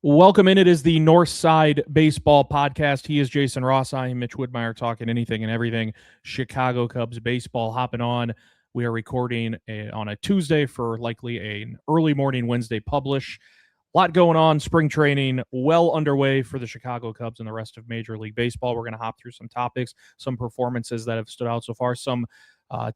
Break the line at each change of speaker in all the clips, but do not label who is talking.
Welcome in. It is the Northside Baseball Podcast. He is Jason Ross. I am Mitch Woodmeyer, talking anything and everything Chicago Cubs baseball. Hopping on. We are recording on a Tuesday for likely an early morning Wednesday publish. A lot going on. Spring training well underway for the Chicago Cubs and the rest of Major League Baseball. We're going to hop through some topics, some performances that have stood out so far, some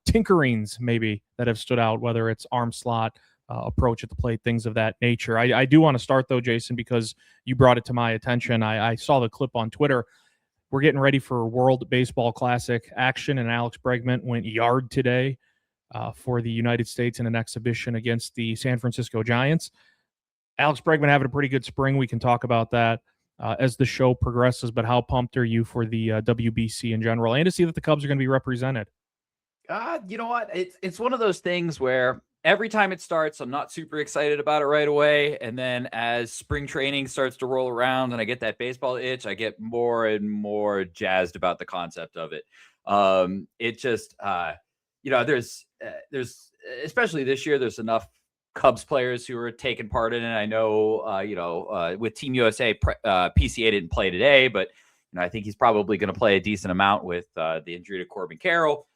tinkerings maybe that have stood out, whether it's arm slot, approach at the plate, things of that nature. I do want to start, though, Jason, because you brought it to my attention. I saw the clip on Twitter. We're getting ready for World Baseball Classic action, and Alex Bregman went yard today for the United States in an exhibition against the San Francisco Giants. Alex Bregman having a pretty good spring. We can talk about that as the show progresses, but how pumped are you for the WBC in general and to see that the Cubs are going to be represented?
You know what? It's one of those things where every time it starts, I'm not super excited about it right away. And then as spring training starts to roll around and I get that baseball itch, I get more and more jazzed about the concept of it. It just, there's especially this year, there's enough Cubs players who are taking part in it. I know, with Team USA, PCA didn't play today, but I think he's probably going to play a decent amount with the injury to Corbin Carroll.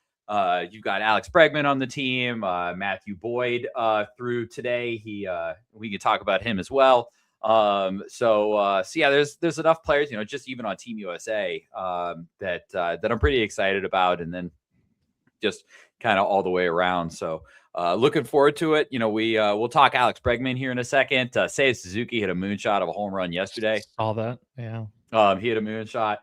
You've got Alex Bregman on the team, Matthew Boyd through today. We can talk about him as well. So yeah, there's enough players, just even on Team USA that I'm pretty excited about, and then just kind of all the way around. So looking forward to it. We'll talk Alex Bregman here in a second. Seiya Suzuki hit a moonshot of a home run yesterday.
Saw that, yeah.
He hit a moonshot.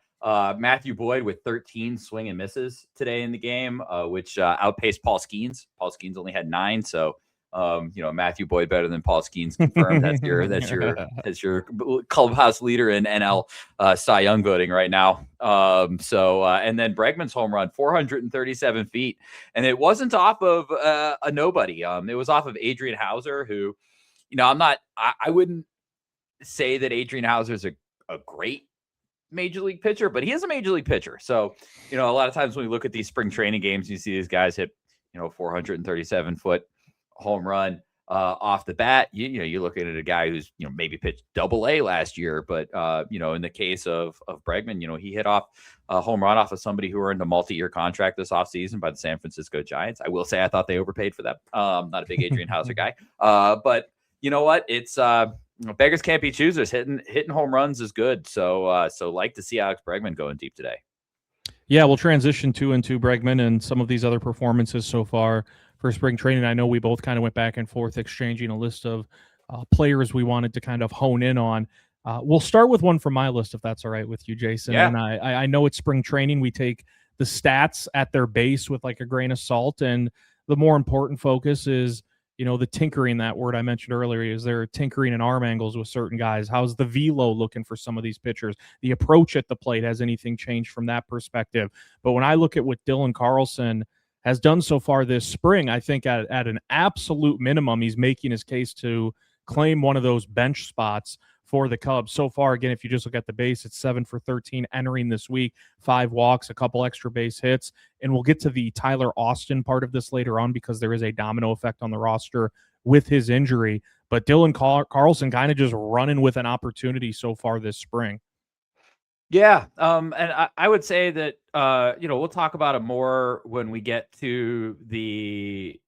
Matthew Boyd with 13 swing and misses today in the game, which outpaced Paul Skeens. Paul Skeens only had 9, so Matthew Boyd better than Paul Skeens confirmed. That's your clubhouse leader in NL Cy Young voting right now. And then Bregman's home run, 437 feet, and it wasn't off of a nobody. It was off of Adrian Hauser, who, I wouldn't say that Adrian Hauser is a great major league pitcher, but he is a major league pitcher. So, a lot of times when we look at these spring training games, you see these guys hit, 437 foot home run off the bat. You're looking at a guy who's, maybe pitched Double-A last year, but in the case of Bregman, he hit off a home run off of somebody who earned a multi-year contract this offseason by the San Francisco Giants. I will say I thought they overpaid for that. Not a big Adrian Hauser guy, but you know what? It's beggars can't be choosers. Hitting home runs is good. So like to see Alex Bregman going deep today.
Yeah, we'll transition into Bregman and some of these other performances so far for spring training. I know we both kind of went back and forth exchanging a list of players we wanted to kind of hone in on. We'll start with one from my list, if that's all right with you, Jason.
Yeah.
And I know it's spring training. We take the stats at their base with like a grain of salt, and the more important focus is the tinkering, that word I mentioned earlier. Is there tinkering in arm angles with certain guys? How's the velo looking for some of these pitchers? The approach at the plate, has anything changed from that perspective? But when I look at what Dylan Carlson has done so far this spring, I think at an absolute minimum, he's making his case to claim one of those bench spots for the Cubs. So far, again, if you just look at the base, it's 7 for 13 entering this week, 5 walks, a couple extra base hits. And we'll get to the Tyler Austin part of this later on because there is a domino effect on the roster with his injury. But Dylan Carlson kind of just running with an opportunity so far this spring.
Yeah. And I would say that, we'll talk about it more when we get to the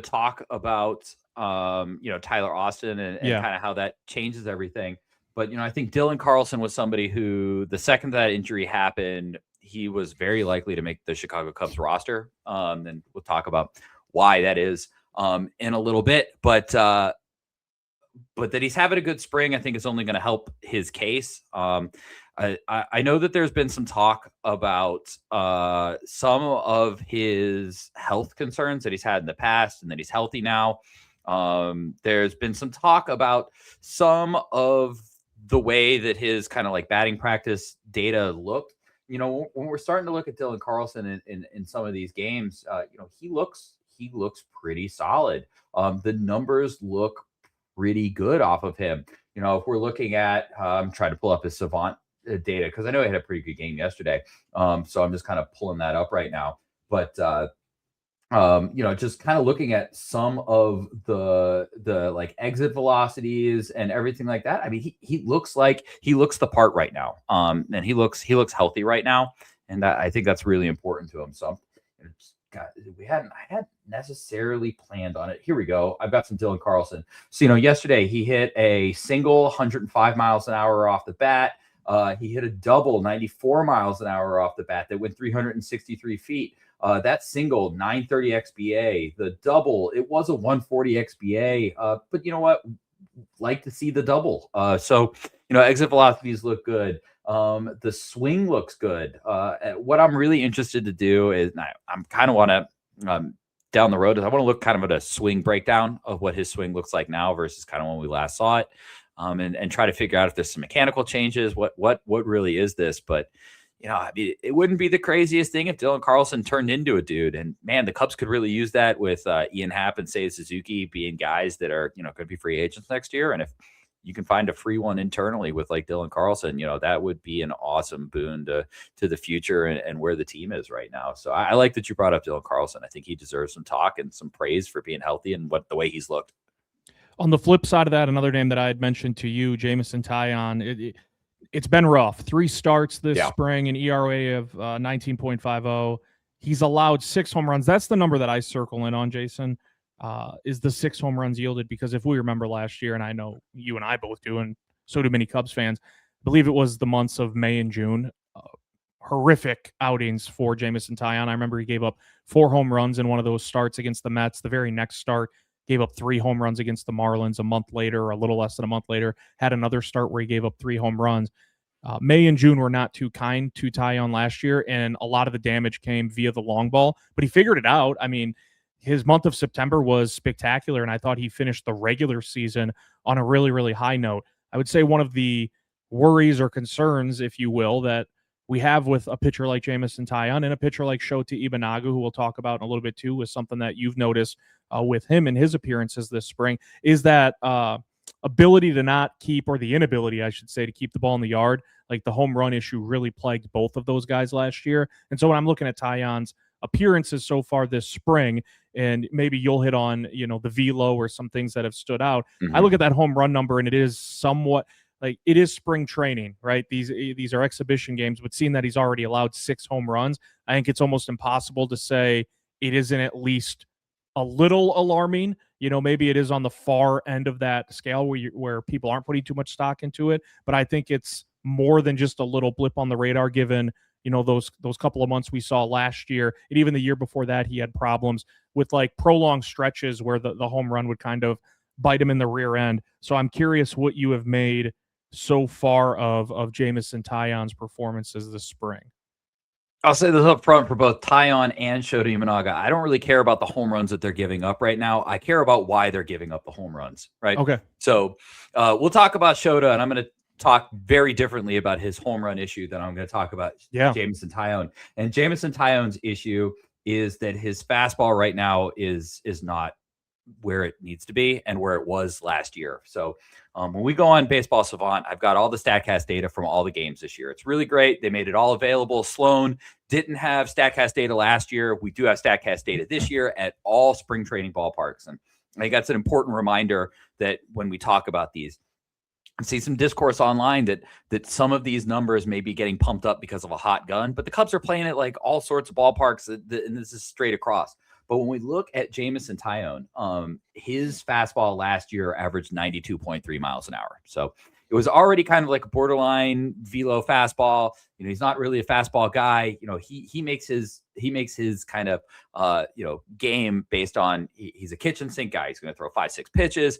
talk about, Tyler Austin and kind of how that changes everything. But, I think Dylan Carlson was somebody who, the second that injury happened, he was very likely to make the Chicago Cubs roster. And we'll talk about why that is in a little bit. But that he's having a good spring, I think, is only going to help his case. I know that there's been some talk about some of his health concerns that he's had in the past and that he's healthy now. There's been some talk about some of the way that his kind of like batting practice data looked. When we're starting to look at Dylan Carlson in some of these games, he looks pretty solid. The numbers look pretty good off of him. If we're looking at, I'm trying to pull up his Savant data because I know he had a pretty good game yesterday. So I'm just kind of pulling that up right now. But just kind of looking at some of the like exit velocities and everything like that. I mean, he looks the part right now. And he looks healthy right now, and I think that's really important to him. So, I hadn't necessarily planned on it. Here we go. I've got some Dylan Carlson. So, yesterday he hit a single 105 miles an hour off the bat. He hit a double 94 miles an hour off the bat that went 363 feet. That single 930 XBA, the double, it was a 140 XBA. But you know what? Like to see the double. So exit velocities look good. The swing looks good. What I'm really interested to do is I'm kind of want to down the road is I want to look kind of at a swing breakdown of what his swing looks like now versus kind of when we last saw it. And try to figure out if there's some mechanical changes. What really is this? But I mean, it wouldn't be the craziest thing if Dylan Carlson turned into a dude. And man, the Cubs could really use that with Ian Happ and Seiya Suzuki being guys that are going to be free agents next year. And if you can find a free one internally with like Dylan Carlson, that would be an awesome boon to the future and where the team is right now. So I like that you brought up Dylan Carlson. I think he deserves some talk and some praise for being healthy and the way he's looked.
On the flip side of that, another name that I had mentioned to you, Jameson Taillon, it's been rough. 3 starts this spring, an ERA of 19.50. He's allowed 6 home runs. That's the number that I circle in on, Jason, is the 6 home runs yielded. Because if we remember last year, and I know you and I both do, and so do many Cubs fans, I believe it was the months of May and June, horrific outings for Jameson Taillon. I remember he gave up 4 home runs in one of those starts against the Mets. The very next start, gave up 3 home runs against the Marlins. A month later, or a little less than a month later, had another start where he gave up 3 home runs. May and June were not too kind to Taillon last year, and a lot of the damage came via the long ball, but he figured it out. I mean, his month of September was spectacular, and I thought he finished the regular season on a really, really high note. I would say one of the worries or concerns, if you will, that we have with a pitcher like Jameson Taillon and a pitcher like Shota Imanaga, who we'll talk about in a little bit too, was something that you've noticed with him in his appearances this spring, is that ability to not keep, or the inability, I should say, to keep the ball in the yard. Like the home run issue really plagued both of those guys last year. And so when I'm looking at Taillon's appearances so far this spring, and maybe you'll hit on, the velo or some things that have stood out. I look at that home run number, and it is somewhat like it is spring training, right? These are exhibition games, but seeing that he's already allowed 6 home runs, I think it's almost impossible to say it isn't at least a little alarming. Maybe it is on the far end of that scale where people aren't putting too much stock into it, but I think it's more than just a little blip on the radar, given those couple of months we saw last year, and even the year before that, he had problems with like prolonged stretches where the home run would kind of bite him in the rear end. So I'm curious what you have made so far of Jameson Taillon's performances this spring.
I'll say this up front for both Taillon and Shota Imanaga. I don't really care about the home runs that they're giving up right now. I care about why they're giving up the home runs, right?
Okay.
So we'll talk about Shota, and I'm going to talk very differently about his home run issue than I'm going to talk about Jameson Taillon. And Jameson Taillon's issue is that his fastball right now is not where it needs to be and where it was last year. So when we go on Baseball Savant, I've got all the StatCast data from all the games this year. It's really great. They made it all available. Sloan didn't have StatCast data last year. We do have StatCast data this year at all spring training ballparks. And I think that's an important reminder that when we talk about these, I see some discourse online that some of these numbers may be getting pumped up because of a hot gun, but the Cubs are playing at like all sorts of ballparks, and this is straight across. But when we look at Jameson Taillon, his fastball last year averaged 92.3 miles an hour. So it was already kind of like a borderline velo fastball. He's not really a fastball guy. He makes his kind of game based on he's a kitchen sink guy. He's going to throw 5-6 pitches.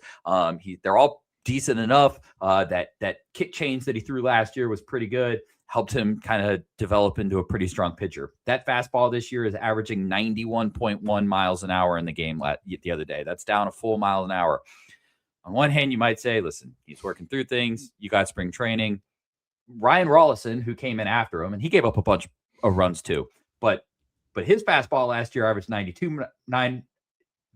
They're all decent enough. That kick change that he threw last year was pretty good. Helped him kind of develop into a pretty strong pitcher. That fastball this year is averaging 91.1 miles an hour in the game the other day. That's down a full mile an hour. On one hand, you might say, listen, he's working through things. You got spring training. Ryan Rollison, who came in after him, and he gave up a bunch of runs too. But his fastball last year averaged 92.9.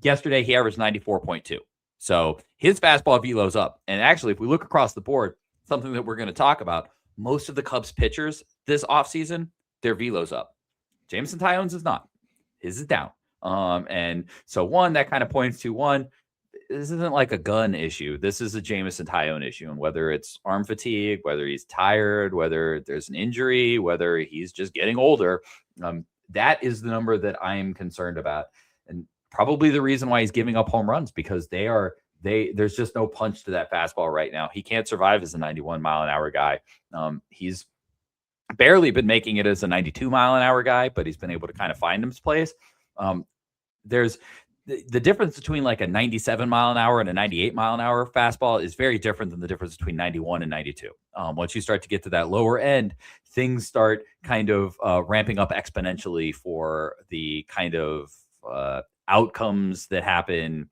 Yesterday, he averaged 94.2. So his fastball velo's up. And actually, if we look across the board, something that we're going to talk about, most of the Cubs pitchers this offseason, their velo's up. Jameson Taillon's is not. His is down. And so one, that kind of points to one, this isn't like a gun issue. This is a Jameson Taillon issue. And whether it's arm fatigue, whether he's tired, whether there's an injury, whether he's just getting older, that is the number that I am concerned about. And probably the reason why he's giving up home runs, because there's just no punch to that fastball right now. He can't survive as a 91-mile-an-hour guy. He's barely been making it as a 92-mile-an-hour guy, but he's been able to kind of find his place. There's the difference between like a 97-mile-an-hour and a 98-mile-an-hour fastball is very different than the difference between 91 and 92. Once you start to get to that lower end, things start kind of ramping up exponentially for the kind of outcomes that happen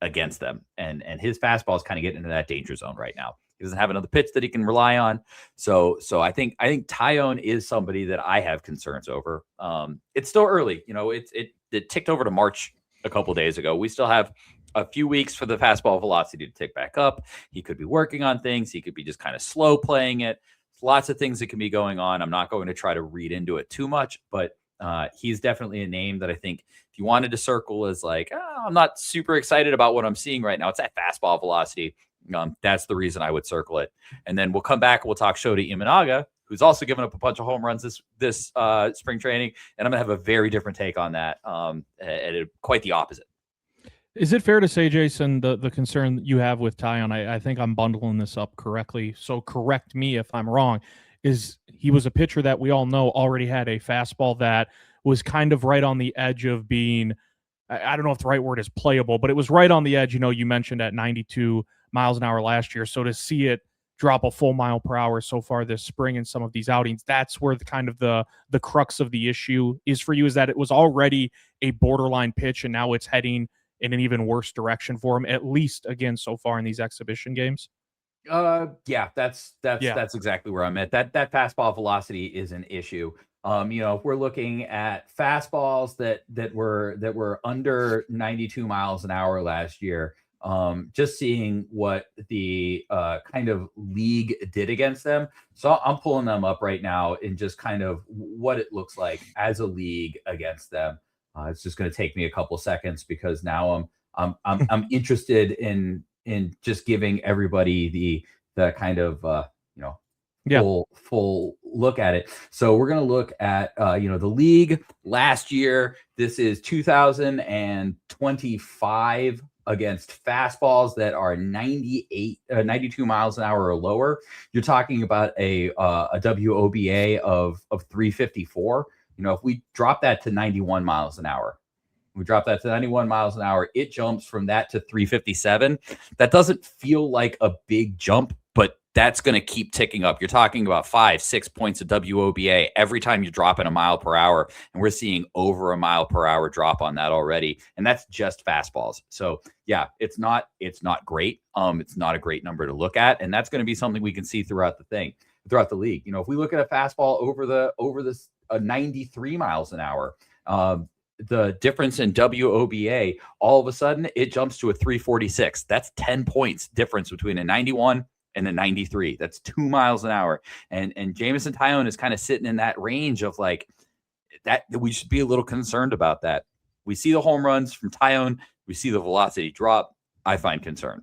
against them. And his fastball is kind of getting into that danger zone right now. He doesn't have another pitch that he can rely on. So I think Taillon is somebody that I have concerns over. It's still early. It ticked over to March a couple days ago. We still have a few weeks for the fastball velocity to tick back up. He could be working on things. He could be just kind of slow playing it. Lots of things that can be going on. I'm not going to try to read into it too much, but he's definitely a name that I think if you wanted to circle as like, I'm not super excited about what I'm seeing right now. It's that fastball velocity. That's the reason I would circle it. And then we'll come back and we'll talk Shota Imanaga, who's also given up a bunch of home runs this spring training. And I'm going to have a very different take on that, quite the opposite.
Is it fair to say, Jason, the concern you have with Taillon, I think I'm bundling this up correctly, so correct me if I'm wrong, is he was a pitcher that we all know already had a fastball that was kind of right on the edge of being, I don't know if the right word is playable, but it was right on the edge. You mentioned at 92 miles an hour last year. So to see it drop a full mile per hour so far this spring in some of these outings, that's where the kind of the crux of the issue is for you, is that it was already a borderline pitch and now it's heading in an even worse direction for him, at least again so far in these exhibition games.
Yeah, that's exactly where I'm at. That fastball velocity is an issue. If we're looking at fastballs that were under 92 miles an hour last year, just seeing what the kind of league did against them. So I'm pulling them up right now and just kind of what it looks like as a league against them. It's just going to take me a couple seconds because now I'm interested in just giving everybody the kind of full look at it. So we're going to look at the league last year. This is 2025 against fastballs that are 92 miles an hour or lower. You're talking about a WOBA of 354. If we drop that to 91 miles an hour, it jumps from that to 357. That doesn't feel like a big jump, but that's going to keep ticking up. You're talking about 5-6 points of WOBA every time you drop in a mile per hour. And we're seeing over a mile per hour drop on that already. And that's just fastballs. So yeah, it's not great. It's not a great number to look at. And that's going to be something we can see throughout the league. If we look at a fastball over this 93 miles an hour, the difference in WOBA, all of a sudden it jumps to a 346. That's 10 points difference between a 91 and a 93. That's 2 miles an hour. And Jameson Taillon is kind of sitting in that range of like that we should be a little concerned about that. We see the home runs from Taillon. We see the velocity drop. I find concern.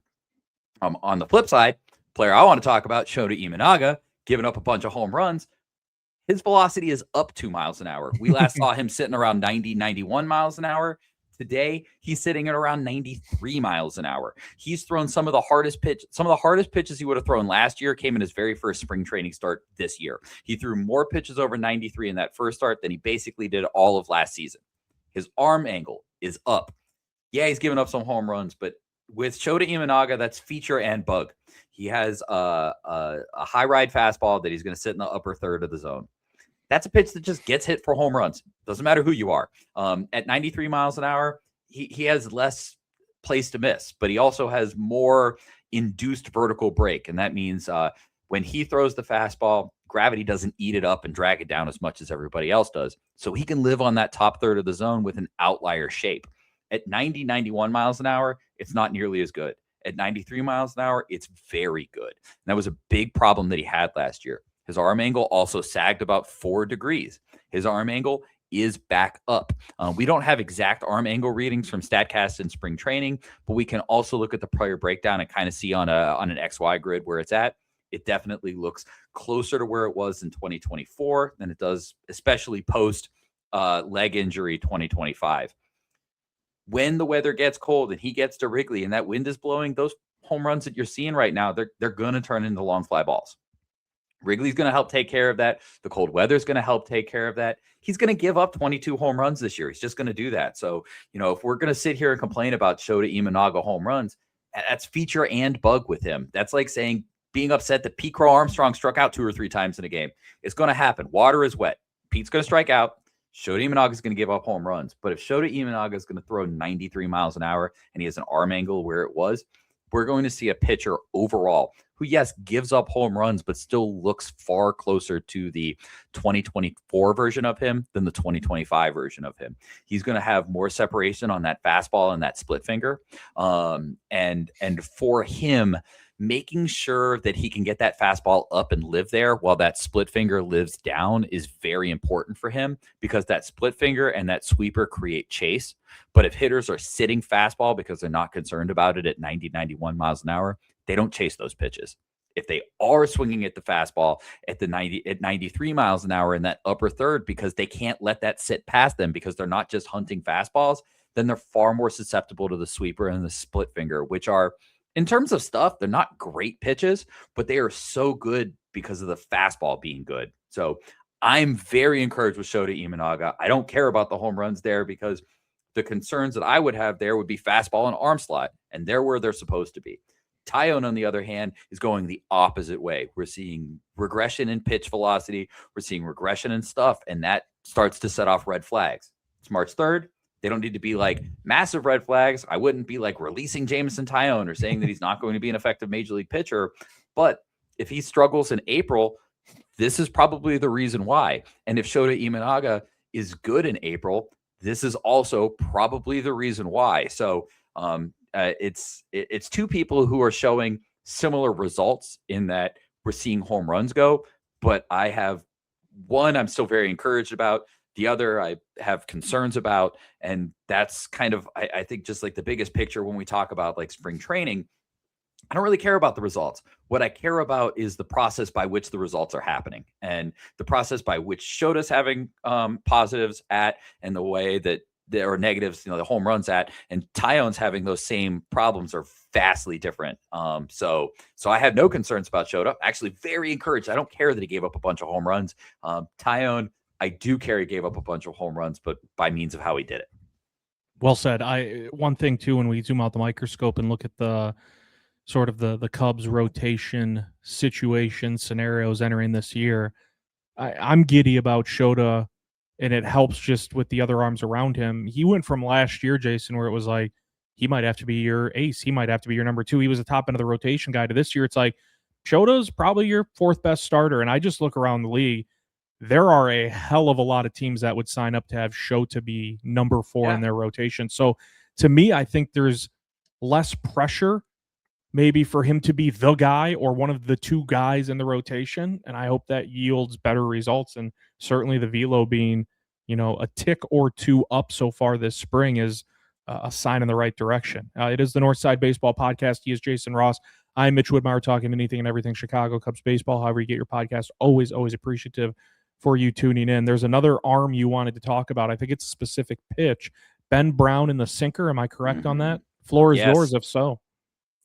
On the flip side, player I want to talk about, Shota Imanaga, giving up a bunch of home runs. His velocity is up 2 miles an hour. We last saw him sitting around 91 miles an hour. Today, he's sitting at around 93 miles an hour. He's thrown some of the hardest pitches he would have thrown last year came in his very first spring training start this year. He threw more pitches over 93 in that first start than he basically did all of last season. His arm angle is up. Yeah, he's given up some home runs, but with Shota Imanaga, that's feature and bug. He has a high ride fastball that he's going to sit in the upper third of the zone. That's a pitch that just gets hit for home runs. Doesn't matter who you are. At 93 miles an hour, he has less place to miss, but he also has more induced vertical break. And that means when he throws the fastball, gravity doesn't eat it up and drag it down as much as everybody else does. So he can live on that top third of the zone with an outlier shape. At 91 miles an hour, it's not nearly as good. At 93 miles an hour, it's very good. And that was a big problem that he had last year. His arm angle also sagged about 4 degrees. His arm angle is back up. We don't have exact arm angle readings from StatCast and spring training, but we can also look at the player breakdown and kind of see on an XY grid where it's at. It definitely looks closer to where it was in 2024 than it does, especially post leg injury 2025. When the weather gets cold and he gets to Wrigley and that wind is blowing, those home runs that you're seeing right now, they're going to turn into long fly balls. Wrigley's going to help take care of that. The cold weather is going to help take care of that. He's going to give up 22 home runs this year. He's just going to do that. So, if we're going to sit here and complain about Shota Imanaga home runs, that's feature and bug with him. That's like saying being upset that Pete Crow Armstrong struck out 2 or 3 times in a game. It's going to happen. Water is wet. Pete's going to strike out. Shota Imanaga is going to give up home runs. But if Shota Imanaga is going to throw 93 miles an hour and he has an arm angle where it was, we're going to see a pitcher overall who, yes, gives up home runs, but still looks far closer to the 2024 version of him than the 2025 version of him. He's going to have more separation on that fastball and that split finger. And for him, making sure that he can get that fastball up and live there while that split finger lives down is very important for him, because that split finger and that sweeper create chase. But if hitters are sitting fastball because they're not concerned about it at 90, 91 miles an hour, they don't chase those pitches. If they are swinging at the fastball at 93 miles an hour in that upper third because they can't let that sit past them because they're not just hunting fastballs, then they're far more susceptible to the sweeper and the split finger, which are, in terms of stuff, they're not great pitches, but they are so good because of the fastball being good. So I'm very encouraged with Shota Imanaga. I don't care about the home runs there because the concerns that I would have there would be fastball and arm slot, and they're where they're supposed to be. Taillon, on the other hand, is going the opposite way. We're seeing regression in pitch velocity. We're seeing regression in stuff, and that starts to set off red flags. It's March 3rd. They don't need to be like massive red flags. I wouldn't be like releasing Jameson Taillon or saying that he's not going to be an effective major league pitcher. But if he struggles in April, this is probably the reason why. And if Shota Imanaga is good in April, this is also probably the reason why. So it's two people who are showing similar results in that we're seeing home runs go. But I have one I'm still very encouraged about. The other I have concerns about. And that's kind of, I think, just like the biggest picture when we talk about like spring training. I don't really care about the results. What I care about is the process by which the results are happening, and the process by which Shota's having positives at, and the way that there are negatives, the home runs at, and Taillon's having those same problems are vastly different. So I have no concerns about Shota. Actually, very encouraged. I don't care that he gave up a bunch of home runs. Taillon, I do care he gave up a bunch of home runs, but by means of how he did it.
Well said. One thing too, when we zoom out the microscope and look at the sort of the Cubs rotation situation scenarios entering this year, I'm giddy about Shota, and it helps just with the other arms around him. He went from last year, Jason, where it was like he might have to be your ace, he might have to be your number 2. He was the top end of the rotation guy. To this year, it's like Shota's probably your 4th best starter. And I just look around the league. There are a hell of a lot of teams that would sign up to have Shota be number 4 in their rotation. So to me, I think there's less pressure maybe for him to be the guy or one of the 2 guys in the rotation. And I hope that yields better results. And certainly the velo being, a tick or 2 up so far this spring is a sign in the right direction. It is the Northside Baseball Podcast. He is Jason Ross. I'm Mitch Woodmeyer, talking anything and everything Chicago Cubs baseball. However you get your podcast, always appreciative for you tuning in. There's another arm you wanted to talk about. I think it's a specific pitch. Ben Brown in the sinker. Am I correct on that? Floor is yours if so.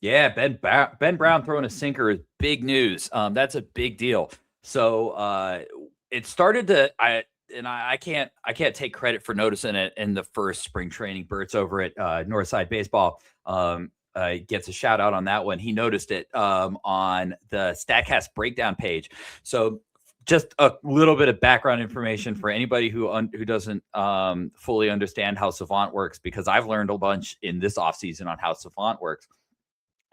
Yeah, Ben Brown throwing a sinker is big news. That's a big deal. So it started to I can't take credit for noticing it in the first spring training. Bert's over at Northside Baseball gets a shout out on that one. He noticed it on the StatCast breakdown page. So just a little bit of background information for anybody who doesn't fully understand how Savant works, because I've learned a bunch in this offseason on how Savant works.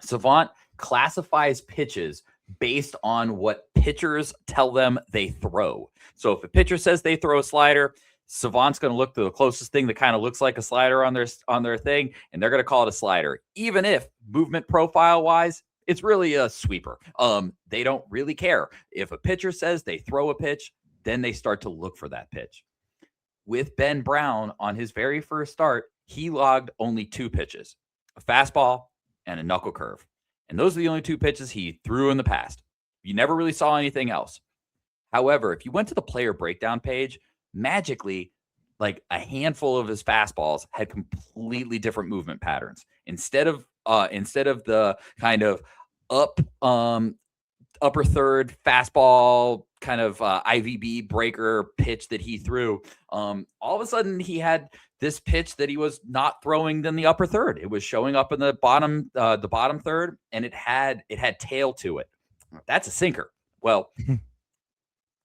Savant classifies pitches based on what pitchers tell them they throw. So if a pitcher says they throw a slider, Savant's going to look to the closest thing that kind of looks like a slider on their thing, and they're going to call it a slider, even if movement profile wise, it's really a sweeper. They don't really care. If a pitcher says they throw a pitch, then they start to look for that pitch. with Ben Brown on his very first start, he logged only 2 pitches, a fastball and a knuckle curve. And those are the only 2 pitches he threw in the past. You never really saw anything else. However, if you went to the player breakdown page, magically, like a handful of his fastballs had completely different movement patterns. Instead of the kind of upper third fastball kind of IVB breaker pitch that he threw, all of a sudden he had this pitch that he was not throwing in the upper third. It was showing up in the bottom third, and it had tail to it. That's a sinker. Well,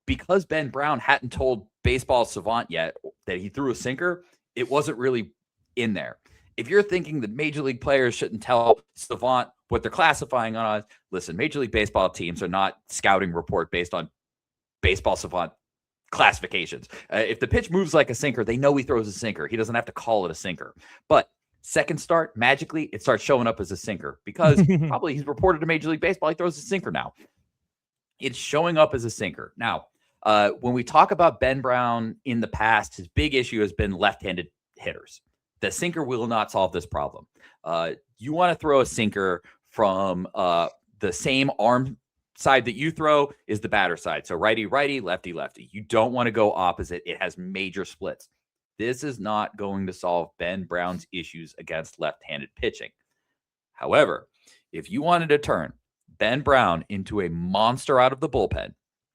because Ben Brown hadn't told Baseball Savant yet that he threw a sinker, it wasn't really in there. If you're thinking that Major League players shouldn't tell Savant what they're classifying on, listen, Major League Baseball teams are not scouting report based on Baseball Savant classifications. If the pitch moves like a sinker, they know he throws a sinker. He doesn't have to call it a sinker. But second start, magically, it starts showing up as a sinker because probably he's reported to Major League Baseball, he throws a sinker now. It's showing up as a sinker. Now, when we talk about Ben Brown in the past, his big issue has been left-handed hitters. The sinker will not solve this problem. You want to throw a sinker from the same arm side that you throw is the batter side. So righty, righty, lefty, lefty. You don't want to go opposite. It has major splits. This is not going to solve Ben Brown's issues against left-handed pitching. However, if you wanted to turn Ben Brown into a monster out of the bullpen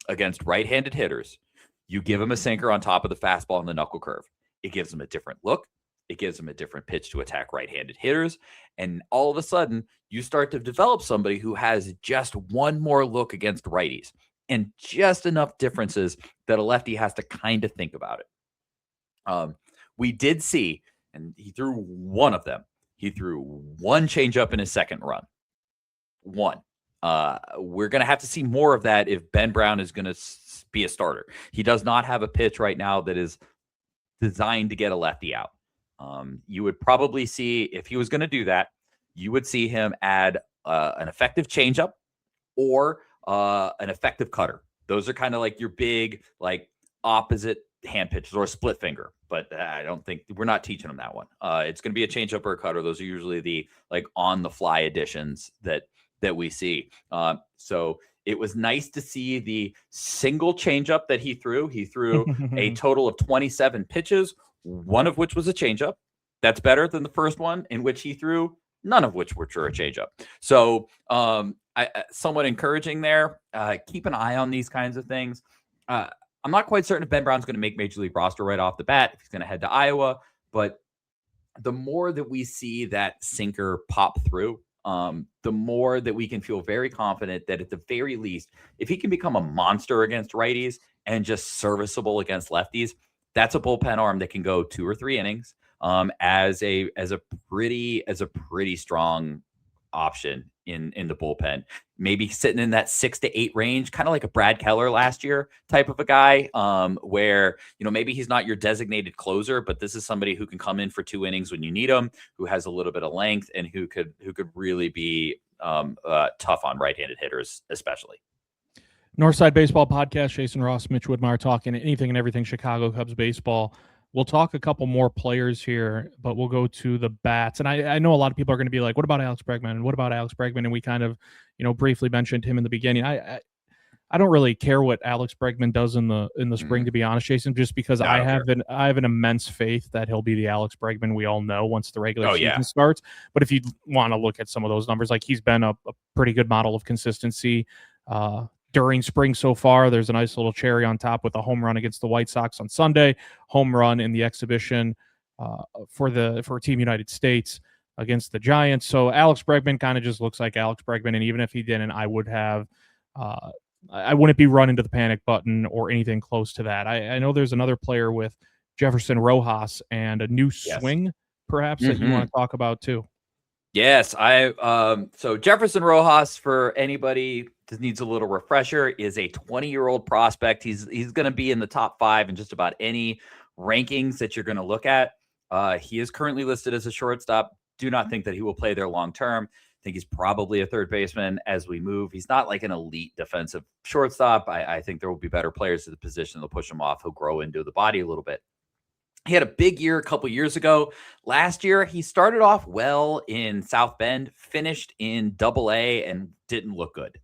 against right-handed hitters, you give him a sinker on top of the fastball and the knuckle curve. It gives him a different look. It gives him a different pitch to attack right-handed hitters. And all of a sudden, you start to develop somebody who has just one more look against righties and just enough differences that a lefty has to kind of think about it. We did see, and he threw one of them. He threw one changeup in his second run. One. We're going to have to see more of that if Ben Brown is going to be a starter. He does not have a pitch right now that is designed to get a lefty out. You would probably see, if he was going to do that, you would see him add an effective changeup or an effective cutter. Those are kind of like your big, like opposite hand pitches or a split finger. But I don't think we're not teaching him that one. It's going to be a changeup or a cutter. Those are usually the like on the fly additions that we see. So it was nice to see the single changeup that he threw. He threw a total of 27 pitches, one of which was a changeup. That's better than the first one, in which he threw none of which were a changeup. So somewhat encouraging there. Keep an eye on these kinds of things. I'm not quite certain if Ben Brown's going to make Major League roster right off the bat, if he's going to head to Iowa, but the more that we see that sinker pop through, the more that we can feel very confident that at the very least, if he can become a monster against righties and just serviceable against lefties, that's a bullpen arm that can go 2 or 3 innings as a pretty strong option in the bullpen. Maybe sitting in that 6 to 8 range, kind of like a Brad Keller last year type of a guy, where, you know, maybe he's not your designated closer, but this is somebody who can come in for 2 innings when you need him, who has a little bit of length, and who could really be tough on right-handed hitters, especially.
Northside Baseball Podcast, Jason Ross, Mitch Woodmeyer, talking anything and everything Chicago Cubs baseball. We'll talk a couple more players here, but we'll go to the bats. And I know a lot of people are going to be like, what about Alex Bregman? And what about Alex Bregman? And we kind of, briefly mentioned him in the beginning. I don't really care what Alex Bregman does in the spring, to be honest, Jason, just because I have an immense faith that he'll be the Alex Bregman we all know once the regular season starts. But if you want to look at some of those numbers, like he's been a pretty good model of consistency during spring so far. There's a nice little cherry on top with a home run against the White Sox on Sunday, home run in the exhibition for Team United States against the Giants. So Alex Bregman kind of just looks like Alex Bregman, and even if he didn't, I wouldn't be running to the panic button or anything close to that. I know there's another player with Jefferson Rojas and a new swing, perhaps, that you want to talk about too.
Yes, so Jefferson Rojas, for anybody that needs a little refresher, is a 20-year-old prospect. He's going to be in the top 5 in just about any rankings that you're going to look at. He is currently listed as a shortstop. Do not think that he will play there long term. I think he's probably a third baseman as we move. He's not like an elite defensive shortstop. I think there will be better players at the position. They'll push him off. He'll grow into the body a little bit. He had a big year a couple years ago. Last year, he started off well in South Bend, finished in Double A, and didn't look good.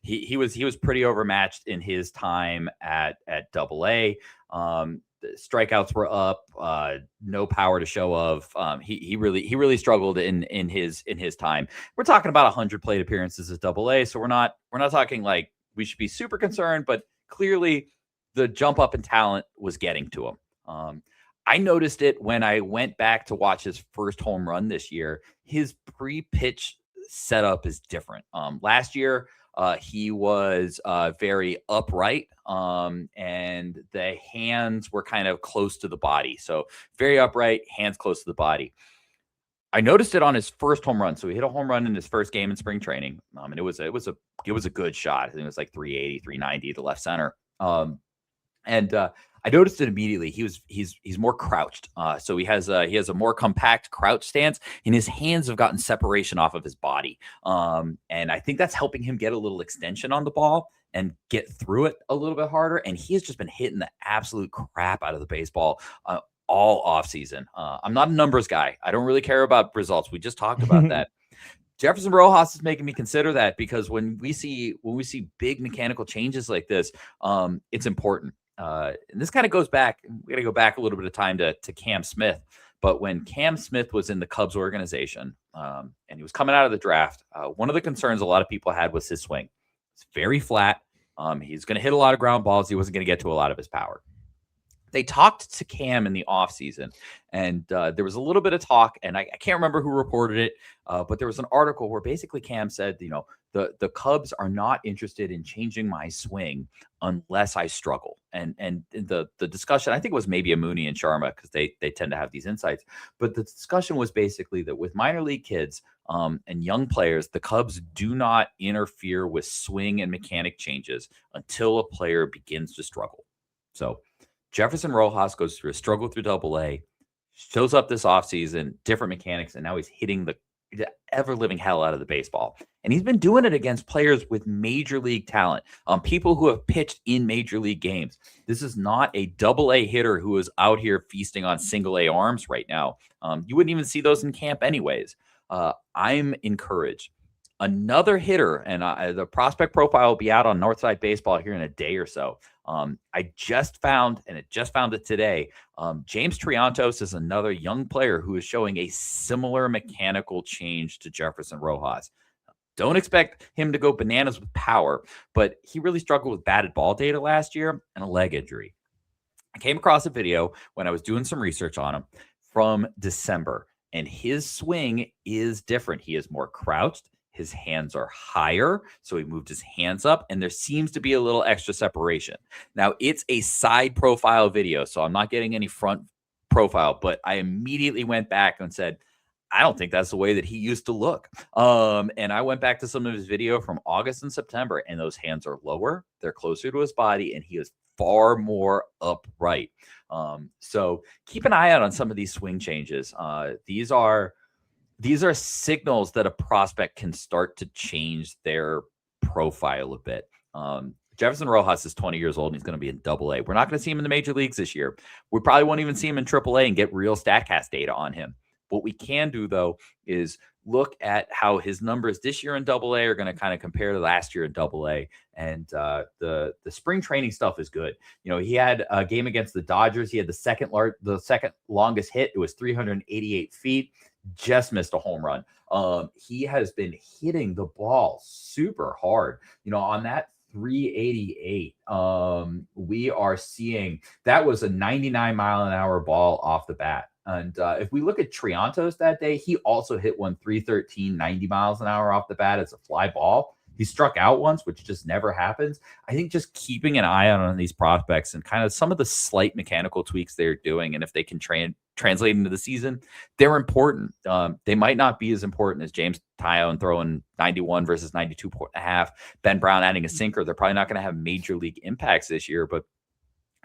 He was pretty overmatched in his time at Double A. The strikeouts were up, no power to show of. He really struggled in his time. We're talking about 100 plate appearances at Double A, so we're not talking like we should be super concerned, but clearly the jump up in talent was getting to him. I noticed it when I went back to watch his first home run this year. His pre-pitch setup is different. Last year, he was very upright, and the hands were kind of close to the body. So very upright, hands close to the body. I noticed it on his first home run. So he hit a home run in his first game in spring training, and it was a good shot. I think it was like 380, 390 to left center. And I noticed it immediately. He's more crouched, so he has a more compact crouch stance, and his hands have gotten separation off of his body. And I think that's helping him get a little extension on the ball and get through it a little bit harder. And he has just been hitting the absolute crap out of the baseball all off season. I'm not a numbers guy. I don't really care about results. We just talked about that. Jefferson Rojas is making me consider that, because when we see big mechanical changes like this, it's important. And this kind of goes back. We got to go back a little bit of time to Cam Smith. But when Cam Smith was in the Cubs organization, and he was coming out of the draft, one of the concerns a lot of people had was his swing. It's very flat. He's going to hit a lot of ground balls. He wasn't going to get to a lot of his power. They talked to Cam in the offseason, and there was a little bit of talk, and I can't remember who reported it, but there was an article where basically Cam said, the Cubs are not interested in changing my swing unless I struggle. And the discussion, I think it was maybe a Mooney and Sharma, because they tend to have these insights. But the discussion was basically that with minor league kids and young players, the Cubs do not interfere with swing and mechanic changes until a player begins to struggle. So Jefferson Rojas goes through a struggle through Double A, shows up this offseason, different mechanics, and now he's hitting the ever-living hell out of the baseball. And he's been doing it against players with major league talent, people who have pitched in major league games. This is not a Double A hitter who is out here feasting on single A arms right now. You wouldn't even see those in camp anyways. I'm encouraged. Another hitter, and the prospect profile will be out on Northside Baseball here in a day or so. I just found it today. James Triantos is another young player who is showing a similar mechanical change to Jefferson Rojas. Don't expect him to go bananas with power, but he really struggled with batted ball data last year and a leg injury. I came across a video when I was doing some research on him from December, and his swing is different. He is more crouched. His hands are higher, so he moved his hands up, and there seems to be a little extra separation. Now, it's a side profile video, so I'm not getting any front profile, but I immediately went back and said, I don't think that's the way that he used to look. And I went back to some of his video from August and September, and those hands are lower. They're closer to his body, and he is far more upright. So keep an eye out on some of these swing changes. These are signals that a prospect can start to change their profile a bit. Jefferson Rojas is 20 years old, and he's going to be in Double A. We're not going to see him in the major leagues this year. We probably won't even see him in Triple A and get real StatCast data on him. What we can do, though, is look at how his numbers this year in Double A are going to kind of compare to last year in Double A. And the spring training stuff is good. He had a game against the Dodgers. He had the second longest hit. It was 388 feet. Just missed a home run. He has been hitting the ball super hard. On that 388, we are seeing that was a 99-mile-an-hour ball off the bat. And if we look at Triantos that day, he also hit one 313, 90 miles an hour off the bat as a fly ball. He struck out once, which just never happens. I think just keeping an eye on these prospects and kind of some of the slight mechanical tweaks they're doing, and if they can translate into the season, they're important. They might not be as important as James Taillon throwing 91 versus 92.5. Ben Brown adding a sinker. They're probably not going to have major league impacts this year, but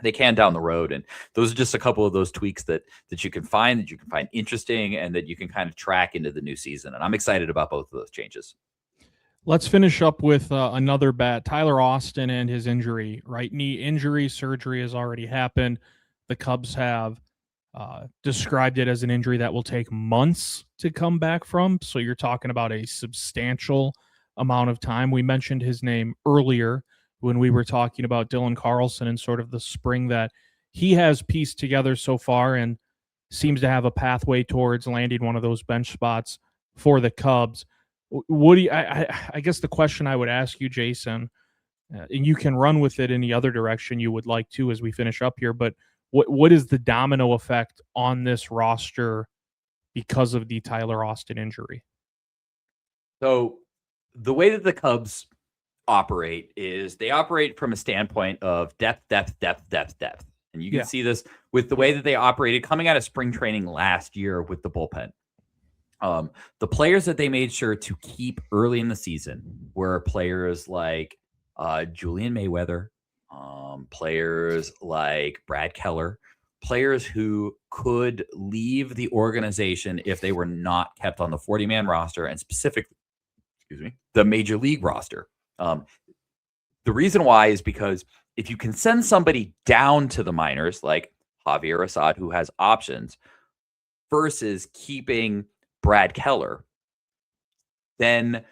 they can down the road. And those are just a couple of those tweaks that you can find interesting and that you can kind of track into the new season. And I'm excited about both of those changes.
Let's finish up with another bat, Tyler Austin and his injury, right? Knee injury, surgery has already happened. The Cubs have described it as an injury that will take months to come back from. So you're talking about a substantial amount of time. We mentioned his name earlier when we were talking about Dylan Carlson and sort of the spring that he has pieced together so far and seems to have a pathway towards landing one of those bench spots for the Cubs. What do you, I guess the question I would ask you, Jason, and you can run with it in the other direction you would like to as we finish up here, but what is the domino effect on this roster because of the Tyler Austin injury?
So the way that the Cubs operate is they operate from a standpoint of depth. And you can see this with the way that they operated coming out of spring training last year with the bullpen. The players that they made sure to keep early in the season were players like Julian Mayweather, players like Brad Keller, players who could leave the organization if they were not kept on the 40-man roster and specifically, the major league roster. The reason why is because if you can send somebody down to the minors, like Javier Assad, who has options, versus keeping Brad Keller, then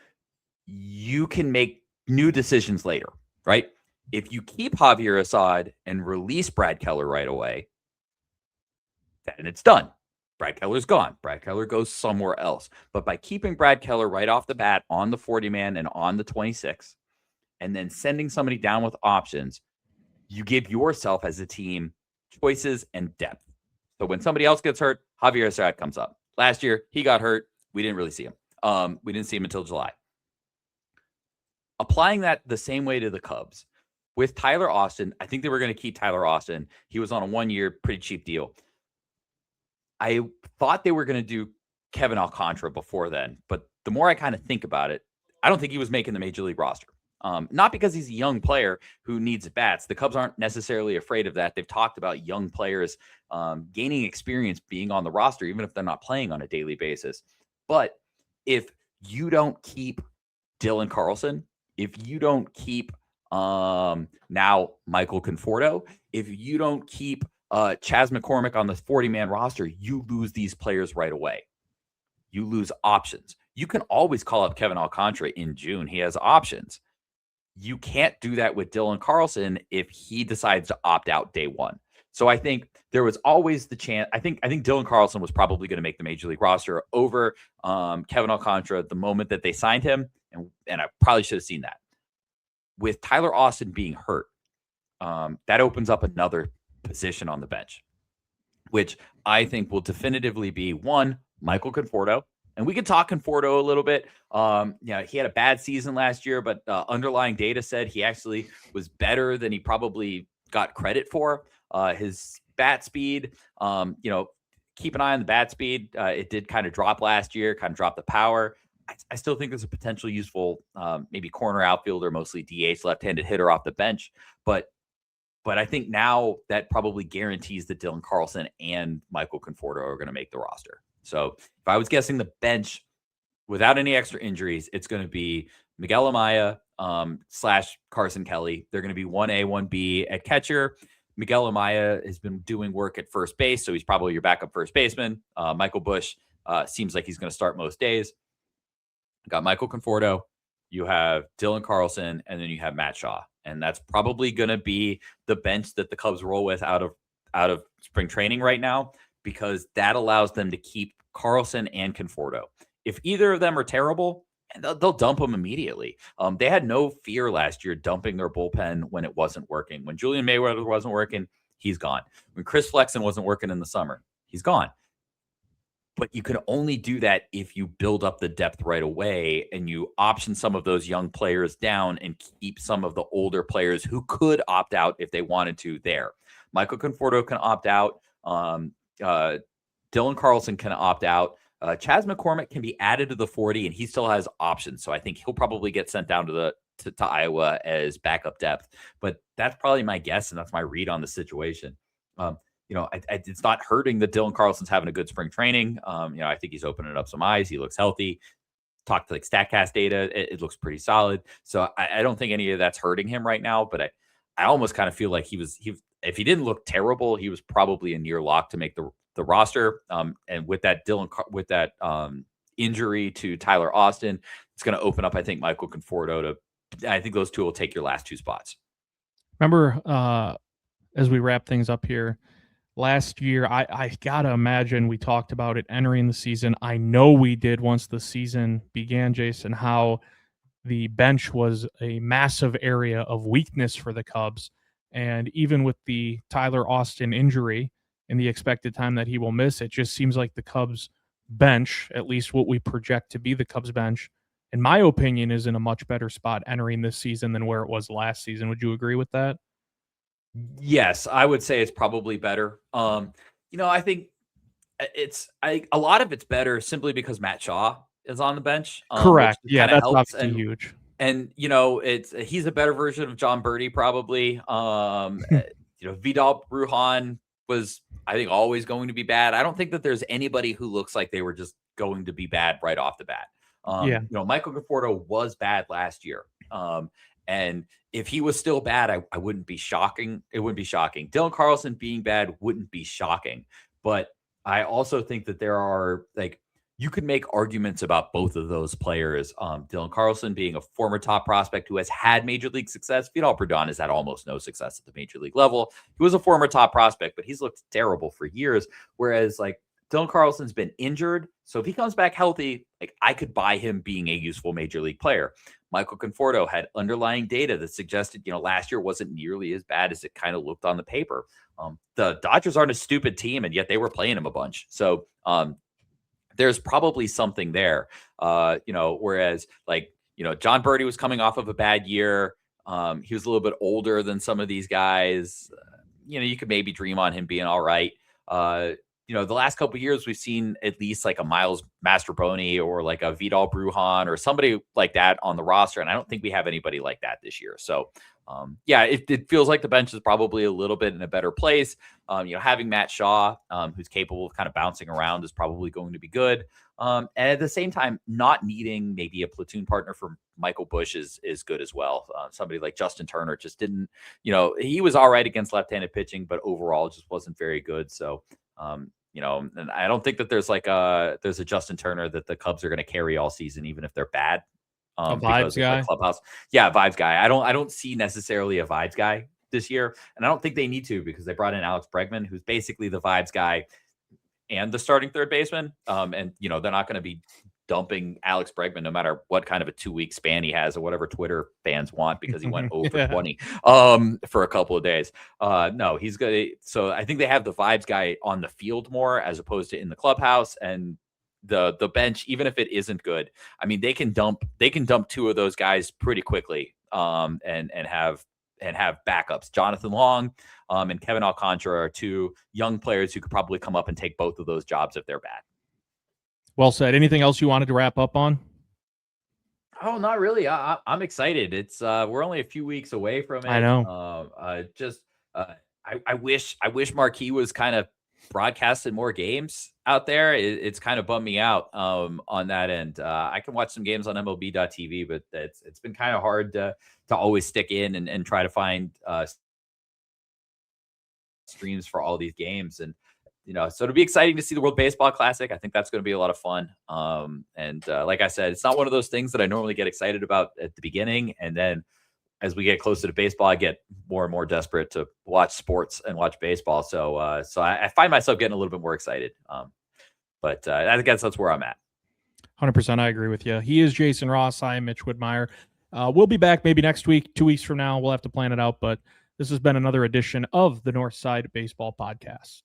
you can make new decisions later, right? If you keep Javier Assad and release Brad Keller right away, then it's done. Brad Keller's gone. Brad Keller goes somewhere else. But by keeping Brad Keller right off the bat on the 40-man and on the 26, and then sending somebody down with options, you give yourself as a team choices and depth. So when somebody else gets hurt, Javier Assad comes up. Last year, he got hurt. We didn't really see him. We didn't see him until July. Applying that the same way to the Cubs. With Tyler Austin, I think they were going to keep Tyler Austin. He was on a 1-year, pretty cheap deal. I thought they were going to do Kevin Alcantara before then, but the more I kind of think about it, I don't think he was making the major league roster. Not because he's a young player who needs bats. The Cubs aren't necessarily afraid of that. They've talked about young players gaining experience being on the roster, even if they're not playing on a daily basis. But if you don't keep Dylan Carlson, if you don't keep now Michael Conforto, if you don't keep Chas McCormick on the 40-man roster, you lose these players right away. You lose options. You can always call up Kevin Alcantara in June. He has options. You can't do that with Dylan Carlson if he decides to opt out day one. So I think there was always the chance. I think Dylan Carlson was probably going to make the major league roster over Kevin Alcantara the moment that they signed him, and I probably should have seen that. With Tyler Austin being hurt, that opens up another position on the bench, which I think will definitively be one, Michael Conforto. And we could talk Conforto a little bit. He had a bad season last year, but underlying data said he actually was better than he probably got credit for. His bat speed, keep an eye on the bat speed. It did kind of drop last year, kind of drop the power. I still think there's a potential useful, maybe corner outfielder, mostly DH, left-handed hitter off the bench. But I think now that probably guarantees that Dylan Carlson and Michael Conforto are going to make the roster. So if I was guessing the bench without any extra injuries, it's going to be Miguel Amaya / Carson Kelly. They're going to be 1A, 1B at catcher. Miguel Amaya has been doing work at first base, so he's probably your backup first baseman. Michael Busch seems like he's going to start most days. Got Michael Conforto. You have Dylan Carlson, and then you have Matt Shaw. And that's probably going to be the bench that the Cubs roll with out of spring training right now, because that allows them to keep Carlson and Conforto. If either of them are terrible, they'll dump them immediately. They had no fear last year dumping their bullpen when it wasn't working. When Julian Mayweather wasn't working, he's gone. When Chris Flexen wasn't working in the summer, he's gone. But you can only do that if you build up the depth right away and you option some of those young players down and keep some of the older players who could opt out if they wanted to there. Michael Conforto can opt out. Dylan Carlson can opt out. Chas McCormick can be added to the 40, and he still has options. So I think he'll probably get sent down to Iowa as backup depth. But that's probably my guess, and that's my read on the situation. It's not hurting that Dylan Carlson's having a good spring training. I think he's opening up some eyes. He looks healthy. Talk to StatCast data. It looks pretty solid. So I don't think any of that's hurting him right now. But I almost kind of feel like if he didn't look terrible, he was probably a near lock to make the the roster. And with that injury to Tyler Austin, it's going to open up, I think, Michael Conforto I think those two will take your last two spots.
Remember, as we wrap things up here, last year, I gotta imagine we talked about it entering the season. I know we did once the season began, Jason, how the bench was a massive area of weakness for the Cubs. And even with the Tyler Austin injury and the expected time that he will miss, it just seems like the Cubs bench, at least what we project to be the Cubs bench, in my opinion, is in a much better spot entering this season than where it was last season. Would you agree with that?
Yes, I would say it's probably better. I think a lot of it's better simply because Matt Shaw is on the bench.
Correct.
Which
Yeah,
kind of
that's
helps.
obviously huge.
And he's a better version of John Birdie probably. Vidal Brujan was, I think, always going to be bad. I don't think that there's anybody who looks like they were just going to be bad right off the bat. Michael Conforto was bad last year. And if he was still bad, I wouldn't be shocking. It wouldn't be shocking. Dylan Carlson being bad wouldn't be shocking. But I also think that there are, you could make arguments about both of those players. Dylan Carlson being a former top prospect who has had major league success. Vidal Brujan has had almost no success at the major league level. He was a former top prospect, but he's looked terrible for years. Whereas Dylan Carlson's been injured. So if he comes back healthy, I could buy him being a useful major league player. Michael Conforto had underlying data that suggested, last year wasn't nearly as bad as it kind of looked on the paper. The Dodgers aren't a stupid team, and yet they were playing him a bunch. So there's probably something there. Whereas John Birdie was coming off of a bad year. He was a little bit older than some of these guys. You could maybe dream on him being all right. The last couple of years, we've seen at least a Miles Mastrobuoni or a Vidal Brujan or somebody like that on the roster. And I don't think we have anybody like that this year. So, it feels like the bench is probably a little bit in a better place. Having Matt Shaw, who's capable of kind of bouncing around, is probably going to be good. And at the same time, not needing maybe a platoon partner for Michael Busch is good as well. Somebody like Justin Turner just didn't, he was all right against left-handed pitching, but overall just wasn't very good. So, and I don't think that there's a Justin Turner that the Cubs are going to carry all season, even if they're bad.
A vibes guy.
Clubhouse. Yeah, vibes guy. I don't see necessarily a vibes guy this year. And I don't think they need to, because they brought in Alex Bregman, who's basically the vibes guy and the starting third baseman. And they're not going to be dumping Alex Bregman no matter what kind of a 2-week span he has or whatever Twitter fans want, because he went over 20 for a couple of days. No, he's good. So I think they have the vibes guy on the field more as opposed to in the clubhouse. And the bench, even if it isn't good, I mean, they can dump two of those guys pretty quickly and have backups. Jonathan Long and Kevin Alcantara are two young players who could probably come up and take both of those jobs if they're bad.
Well said. Anything else you wanted to wrap up on?
Oh, not really. I'm excited. It's we're only a few weeks away from it.
I know.
I wish Marquee was kind of broadcasted more games out there. It's kind of bummed me out on that end. I can watch some games on MLB.TV, but it's been kind of hard to always stick in and try to find streams for all these games. And so it'll be exciting to see the World Baseball Classic. I think that's going to be a lot of fun. Like I said, it's not one of those things that I normally get excited about at the beginning. And then as we get closer to baseball, I get more and more desperate to watch sports and watch baseball. So I find myself getting a little bit more excited. But I guess that's where I'm at.
100%. I agree with you. He is Jason Ross. I am Mitch Woodmeyer. We'll be back maybe next week, 2 weeks from now. We'll have to plan it out. But this has been another edition of the Northside Baseball Podcast.